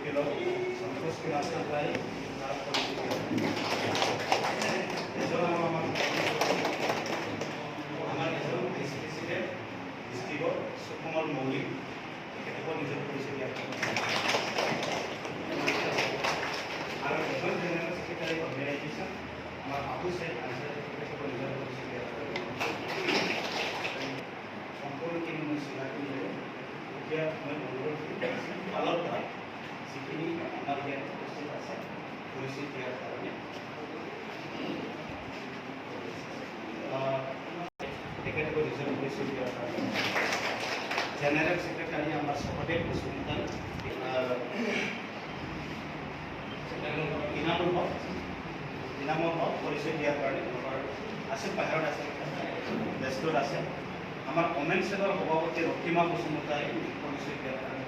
ফিল্ডত সন্তোষ কুমাৰ চান্দাই তাৰ পৰিস্থিতি এজন আমাৰ এজন ভাইচ প্ৰেচিডেণ্ট ডিষ্ট্ৰিক্টৰ সুকুমাৰ মৌলিক তেখেতকো নিজৰ পৰিস্থিতি আৰু এজন জেনেৰেল ছেক্ৰেটাৰী অৰ্গেনাইজেশ্যন আমাৰ আবু চাইদ আনচাৰী তেখেতকো নিজৰ পৰিস্থিতি সম্পূৰ্ণখিনি মই চিনাকি দিলোঁ। এতিয়া মই অনুৰোধ ফালৰ পৰা যিখিনি আমাৰ ইয়াত উপস্থিত আছে পৰিস্থিতি দিয়াৰ কাৰণে তেখেতকো নিজৰ পৰিস্থিতি দিয়াৰ কাৰণে জেনেৰেল ছেক্ৰেটাৰী আমাৰ সহদেৱ বসুমতাৰী ইনামুল হক পৰিচয় দিয়াৰ কাৰণে আছে বাহিৰত আছে ব্যস্ত আছে। আমাৰ কমেণ্ট চেলৰ সভাপতি ৰক্তিমা বসুমতাৰী পৰিচয় দিয়াৰ কাৰণে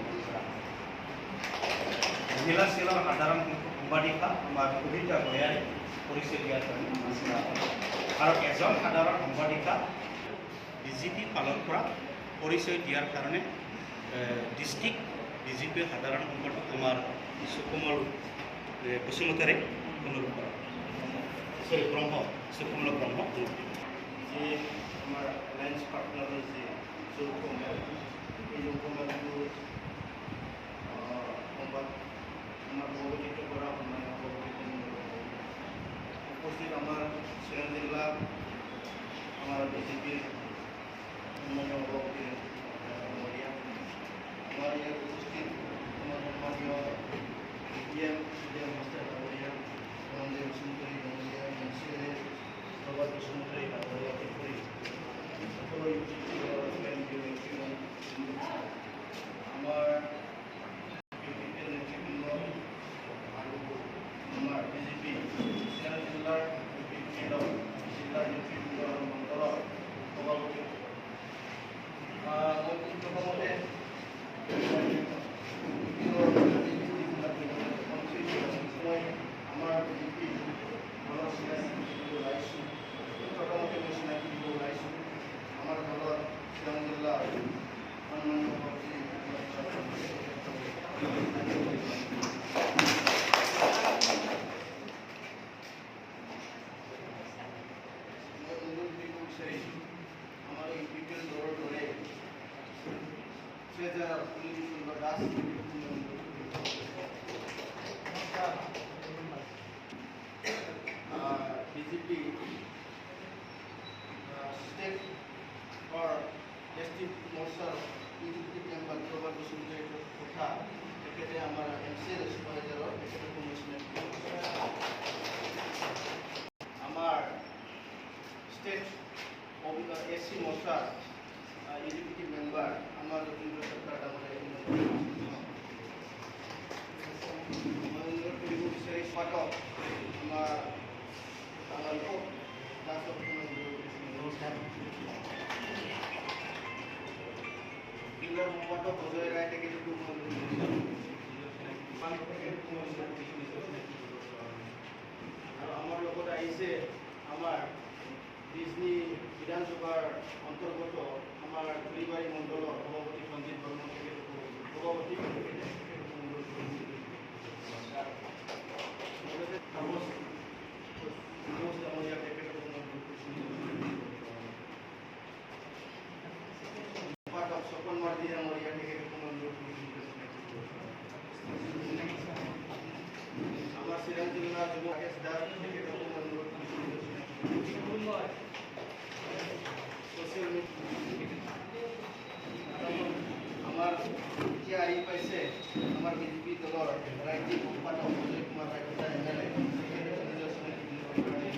মহিলা চেলৰ সাধাৰণ সম্পাদিকা আমাৰ কবিতা ভয়াৰী পৰিচয় দিয়াৰ কাৰণে আৰু এজন সাধাৰণ সম্পাদিকা বিজেপি ফালৰ পৰা পৰিচয় দিয়াৰ কাৰণে ডিষ্ট্ৰিক্ট বিজেপিৰ সাধাৰণ সম্পাদক আমাৰ সুকুমল বসুমতাৰী অনুৰোধ কৰা সুকুমল ব্ৰহ্ম যে আমাৰ এলায়েন্স পাৰ্টনাৰৰ যে যৌথমেল এই যৌথমেলটো সংবাদ আমাৰ অৱগত কৰা উপস্থিত আমাৰ চিৰাং জিলা আমাৰ বিজেপিৰ সভাপতি আমাৰ ইয়াত উপস্থিত আমাৰ সন্মানীয় মাষ্টাৰ ডাঙৰীয়া ৰঞ্জয় বসুমতাৰী ডাঙৰীয়া মঞ্চেৰে প্ৰভাত বসুমতাৰী ডাঙৰীয়া কৰি সকলো আমাৰ নেতৃবৃন্দ আৰু আমাৰ বিজেপি চিৰাং জিলাৰ জিলাৰ নেতৃবৃন্দ আৰু মণ্ডলৰ সভাপতি মই প্ৰথমতে আমাৰ বিজেপি দলৰ চিনাকি দিব ওলাইছোঁ প্ৰথমতে মই চিনাকি দিব ওলাইছোঁ আমাৰ দলৰ চিৰাং জিলাৰ সন্মানীয় সভাপতি মই অনুৰোধ কৰিব বিচাৰিছোঁ আমাৰ এই বিপিএল দলৰ দৰে treasurer Pulichandra Das BJP state or district মৰ্চাৰ ইউনিটি মেম্বাৰ প্ৰভাত বসুমতাৰী তথা তেখেতে আমাৰ MCL ছুপাৰভাইজাৰৰ তেখেতকো মই চিনাকি আমাৰ ষ্টেট SC মৰ্চাৰ ইউনিটি মেম্বাৰ আমাৰ যতীন্দ্ৰ সৰকাৰ ডাঙৰীয়া মই অনুৰোধ কৰিব বিচাৰি স্বাগতম আমাৰ জিলাৰ সম্পাদক অজয় ৰায় তেখেতকো আৰু আমাৰ লগত আহিছে আমাৰ ডিজনী বিধানসভাৰ অন্তৰ্গত আমাৰ গুৰিবাৰী মণ্ডলৰ সভাপতি সঞ্জীৱ বৰ্মন তেখেতকো সভাপতি আমাৰ চিৰাং জিলাৰ যুৱ কেশ দাস তেখেতকো আমাৰ এতিয়া আহি পাইছে আমাৰ বিজেপি দলৰ ৰাজ্যিক সম্পাদক অজয় কুমাৰ ৰায়তা MLA তেখেতকো নিজৰ চিনাকি দিবৰ কাৰণে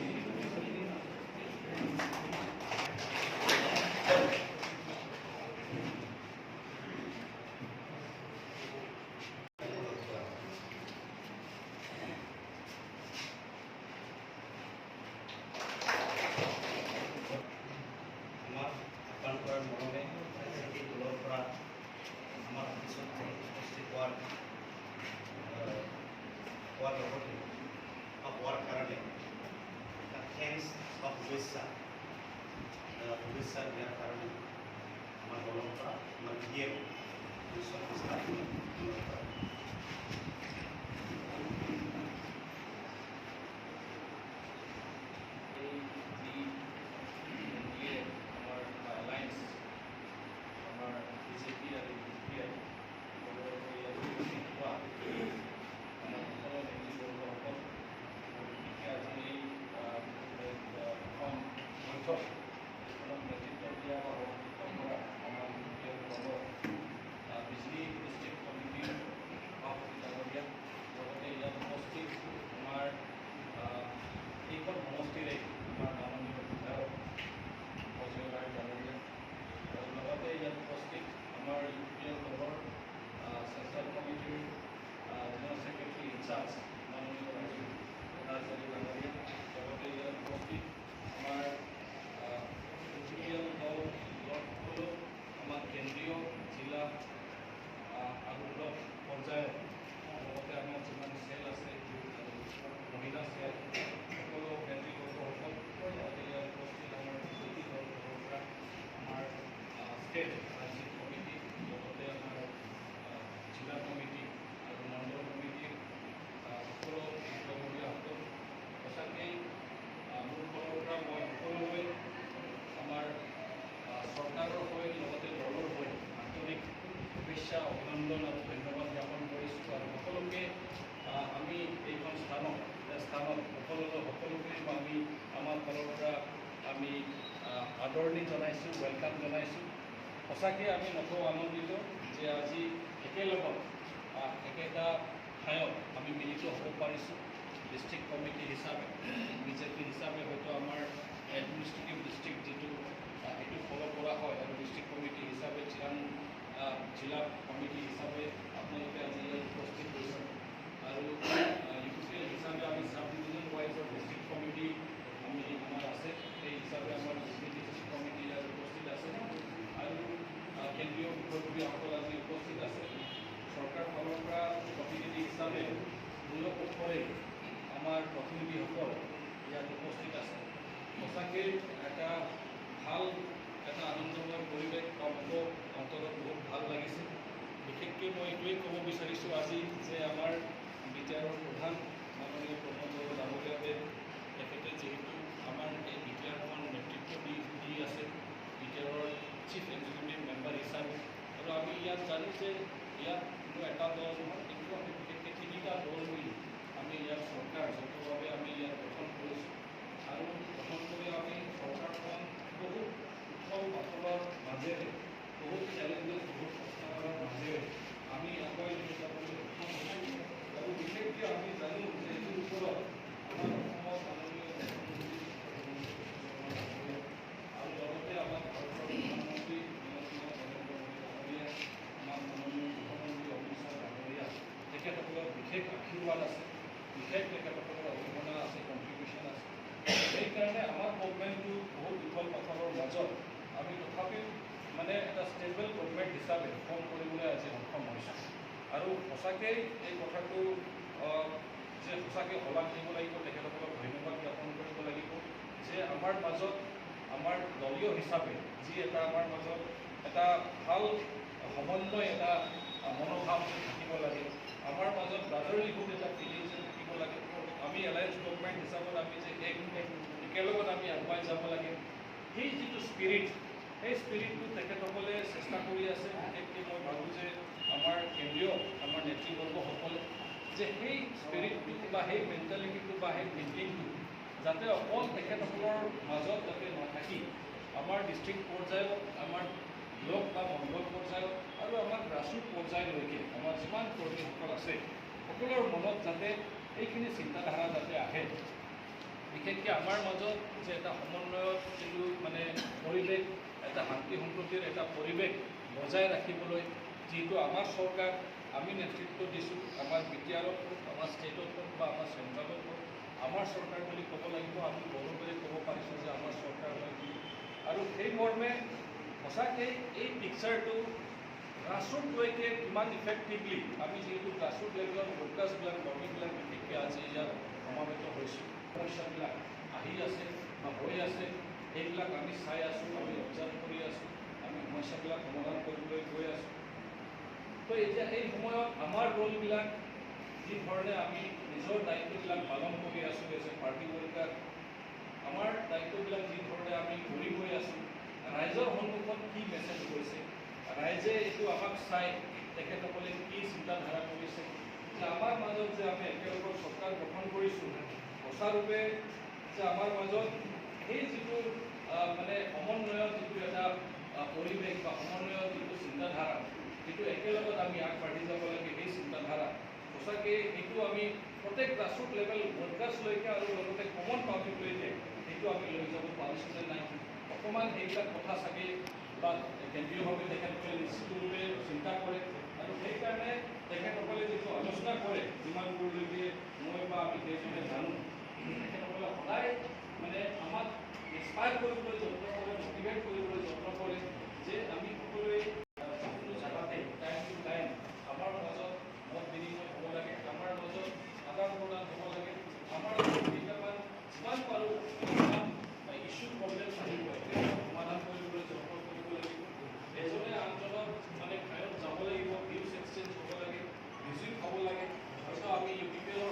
শুভেচ্ছা দিয়াৰ কাৰণে আমাৰ দলৰ পৰা আমাৰ বৈঠক এইখনত নেতৃত্ব দিয়া বা সভাপতিত্ব কৰা আমাৰ বিজলী ডিষ্ট্ৰিক্ট কমিটিৰ সভাপতি ডাঙৰীয়া লগতে ইয়াত উপস্থিত আমাৰ এইখন সমষ্টিৰে আমাৰ মাননীয় বিধায়ক অজয় ৰায় ডাঙৰীয়া আৰু লগতে ইয়াত উপস্থিত আমাৰ ইউ পি এল দলৰ চেণ্ট্ৰেল কমিটিৰ জেনেৰেল ছেক্ৰেটাৰী ইনচাৰ্জ মাননীয় ৰাজীৱ ডাঙৰীয়া লগতে ইয়াত উপস্থিত আমাৰ ইউ পি এল দল সকলো আমাৰ কেন্দ্ৰীয় জিলা আৰু ব্লক পৰ্যায়ত লগতে আমাৰ যিমান চেল আছে মহিলা চেল সকলো নেতৃবৰ্গসকল লগতে ইয়াত উপস্থিত আমাৰ বিজেপি দলৰ পৰা আমাৰ ষ্টেট ৰাজ্যিক কমিটি লগতে আমাৰ জিলা কমিটি আৰু মণ্ডল কমিটিৰ সকলো নেতৃবৰ্গীয়সকল সঁচাকেই মোৰ ফালৰ পৰা মই সকলোৱে আমাৰ চৰকাৰৰ হৈ লগতে দলৰ হৈ আন্তৰিক শুভেচ্ছা অভিনন্দন আৰু ধন্যবাদ জ্ঞাপন কৰিছোঁ আৰু সকলোকে আমি এইখন স্থানত সকলোকে আমি আমাৰ ফালৰ পৰা আমি আদৰণি জনাইছোঁ, ৱেলকাম জনাইছোঁ। সঁচাকৈ আমি নথৈ আনন্দিত যে আজি একেলগত একেটা ঠাইত আমি মিলিত হ'ব পাৰিছোঁ। ডিষ্ট্ৰিক্ট কমিটি হিচাপে বিজেপি হিচাপে হয়তো আমাৰ এডমিনিষ্ট্ৰেটিভ ডিষ্ট্ৰিক্ট যিটো সেইটো ফ'ল' কৰা হয় আৰু ডিষ্ট্ৰিক্ট কমিটি হিচাপে জিলা কমিটি হিচাপে আপোনালোকে আজি ইয়াত উপস্থিত হৈছে আৰু ইউ পি এল হিচাপে আমি চাব ডিভিজন ৱাইজৰ ডিষ্ট্ৰিক্ট কমিটি আমাৰ আছে, সেই হিচাপে আমাৰ ডিষ্ট্ৰিক্ট কমিটি ইয়াত উপস্থিত আছে আৰু কেন্দ্ৰীয় বিষয়ববীয়াসকল আজি উপস্থিত আছে। চৰকাৰ ফালৰ পৰা প্ৰতিনিধি হিচাপে দুয়ো পক্ষৰে আমাৰ প্ৰতিনিধিসকল ইয়াত উপস্থিত আছে। সঁচাকৈ এটা ভাল আনন্দময় পৰিৱেশ পাব অন্তৰত বহুত ভাল লাগিছে। বিশেষকৈ মই এইটোৱেই ক'ব বিচাৰিছোঁ আজি যে আমাৰ বিটিআৰৰ প্ৰধান মাননীয় প্ৰমোদ বড়ো ডাঙৰীয়াদেৱ তেখেতে যিহেতু আমাৰ এই বিটিআৰখন নেতৃত্ব দি আছে বিটিআৰৰ চিফ এক্সিকিউটিভ মেম্বাৰ হিচাপে আৰু আমি ইয়াত জানো যে ইয়াত কোনো এটা দল নহয় কিন্তু আমি বিশেষকৈ তিনিটা দল মিলি আমি ইয়াত চৰকাৰ যৌথভাৱে আমি ইয়াত গঠন কৰিছোঁ আৰু গঠন কৰি আমি চৰকাৰখন বহুত উৎসৱ পাতলৰ মাজেৰে বহুত চেলেঞ্জেছ বহুত প্ৰত্যাহ্বানৰ মাজেৰে আমি আগুৱাই লৈ যাবলৈ সক্ষম হৈছোঁ আৰু বিশেষকৈ আমি জানো যে এইটোৰ ওপৰত আমাৰ অসমৰ মাননীয় আৰু লগতে আমাৰ ভাৰতৰ প্ৰধানমন্ত্ৰী নৰেন্দ্ৰ মোদী ডাঙৰীয়া আমাৰ মাননীয় গৃহমন্ত্ৰী অমিত শ্বাহ ডাঙৰীয়া তেখেতসকলৰ বিশেষ আশীৰ্বাদ আছে, বিশেষ তেখেতসকলৰ অৰিহণা আছে, কণ্ট্ৰিবিউশ্যন আছে। সেইকাৰণে আমাৰ গভমেণ্টটো বহুত বিফল পথৰৰ মাজত আমি তথাপিও মানে এটা ষ্টেবল গভমেণ্ট হিচাপে ফৰ্ম কৰিবলৈ আজি সক্ষম হৈছোঁ আৰু সঁচাকৈ এই কথাটো যে সঁচাকৈ শলাগ দিব লাগিব, তেখেতসকলক ধন্যবাদ জ্ঞাপন কৰিব লাগিব যে আমাৰ মাজত আমাৰ দলীয় হিচাপে যি এটা আমাৰ মাজত এটা ভাল সমন্বয় এটা মনোভাৱ থাকিব লাগে, আমাৰ মাজত ব্ৰাদাৰলিহুড এটা ফিলিংছ থাকিব লাগে, আমি এলায়েন্স গভমেণ্ট হিচাপত আমি যে একেলগত আমি আগুৱাই যাব লাগে, সেই যিটো স্পিৰিট সেই স্পিৰিটটো তেখেতসকলে চেষ্টা কৰি আছে। বিশেষকৈ মই ভাবোঁ যে আমাৰ কেন্দ্ৰীয় আমাৰ নেতৃবৰ্গসকলে যে সেই স্পিৰিটটো বা সেই মেণ্টেলিটিটো বা সেই থিংকিংটো যাতে অকল তেখেতসকলৰ মাজত যাতে নাথাকি আমাৰ ডিষ্ট্ৰিক্ট পৰ্যায়ত আমাৰ ব্লক বা মণ্ডল পৰ্যায়ত আৰু আমাৰ গ্ৰাছৰুট পৰ্যায়লৈকে আমাৰ যিমান কৰ্মীসকল আছে সকলোৰ মনত যাতে এইখিনি চিন্তাধাৰা যাতে আহে। বিশেষকৈ আমাৰ মাজত যে এটা সমন্বয়ৰ যিটো মানে পৰিৱেশ, এটা শান্তি সম্প্ৰীতিৰ এটা পৰিৱেশ বজাই ৰাখিবলৈ যিহেতু আমাৰ চৰকাৰ আমি নেতৃত্ব দিছোঁ, আমাৰ বিটিআৰত হওক, আমাৰ ষ্টেটত হওক বা আমাৰ চেণ্ট্ৰেলত হওক, আমাৰ চৰকাৰ বুলি ক'ব লাগিব। আমি গৌৰৱেৰে ক'ব পাৰিছোঁ যে আমাৰ চৰকাৰ হয় বুলি আৰু সেই মৰ্মে সঁচাকৈ এই পিকচাৰটো গ্ৰাছৰুটলৈকে কিমান ইফেক্টিভলি আমি যিহেতু গ্ৰাছৰুট লেভেলত ফ'কাছবিলাক কৰ্মীবিলাক বিশেষকৈ আজি ইয়াত সমাবেত হৈছোঁ, সমস্যাবিলাক আহি আছে বা হৈ আছে সেইবিলাক আমি চাই আছোঁ, আমি অবজাৰ্ভ কৰি আছোঁ, আমি সমস্যাবিলাক সমাধান কৰিবলৈ গৈ আছোঁ। তো এতিয়া এই সময়ত আমাৰ ৰোলবিলাক যি ধৰণে আমি নিজৰ দায়িত্ববিলাক পালন কৰি আছোঁ এজ এ পাৰ্টি ৱৰ্কাৰ, আমাৰ দায়িত্ববিলাক যি ধৰণে আমি কৰি গৈ আছোঁ, ৰাইজৰ সন্মুখত কি মেছেজ গৈছে, ৰাইজে এইটো আমাক চাই তেখেতসকলে কি চিন্তাধাৰা কৰিছে যে আমাৰ মাজত যে আমি একেলগত চৰকাৰ গঠন কৰিছোঁ, সঁচাৰূপে যে আমাৰ মাজত সেই যিটো মানে সমন্বয়ৰ যিটো এটা পৰিৱেশ বা সমন্বয়ৰ যিটো চিন্তাধাৰা, সেইটো একেলগত আমি আগবাঢ়ি যাব লাগে। সেই চিন্তাধাৰা সঁচাকৈ সেইটো আমি প্ৰত্যেক গ্ৰাছৰুট লেভেল ৱৰ্কাৰ্ছলৈকে আৰু লগতে কমন পাব্লিকলৈকে সেইটো আমি লৈ যাব পাৰিছোঁ নে নাই, অকণমান সেইবিলাক কথা চাগে বা কেন্দ্ৰীয়ভাৱে তেখেতসকলে নিশ্চিতভাৱে চিন্তা কৰে। আৰু সেইকাৰণে তেখেতসকলে যিটো আলোচনা কৰে, যিমান দূৰলৈকে মই বা আমি কেইজনে জানো, তেখেতসকলে সদায় মানে আমাক ইনস্পায়াৰ কৰিবলৈ যত্ন কৰে, মটিভেট কৰিবলৈ যত্ন কৰে যে আমি সকলোৱে যিকোনো জেগাতে টাইম টু টাইম আমাৰ মাজত মত বিনিময় হ'ব লাগে, আমাৰ মাজত আদান প্ৰদান হ'ব লাগে, আমাৰ মাজত কেইটামান যিমান পাৰোঁ ইছ্যু প্ৰব্লেম আহিব সেইবিলাক সমাধান কৰিবলৈ যত্ন কৰিব লাগিব। এজনে আনজনক মানে ঠাইত যাব লাগিব, নিউজ এক্সচেঞ্জ হ'ব লাগে, ৰিচিভ হ'ব লাগে। হয়তো আমি ইউ পি পি এলৰ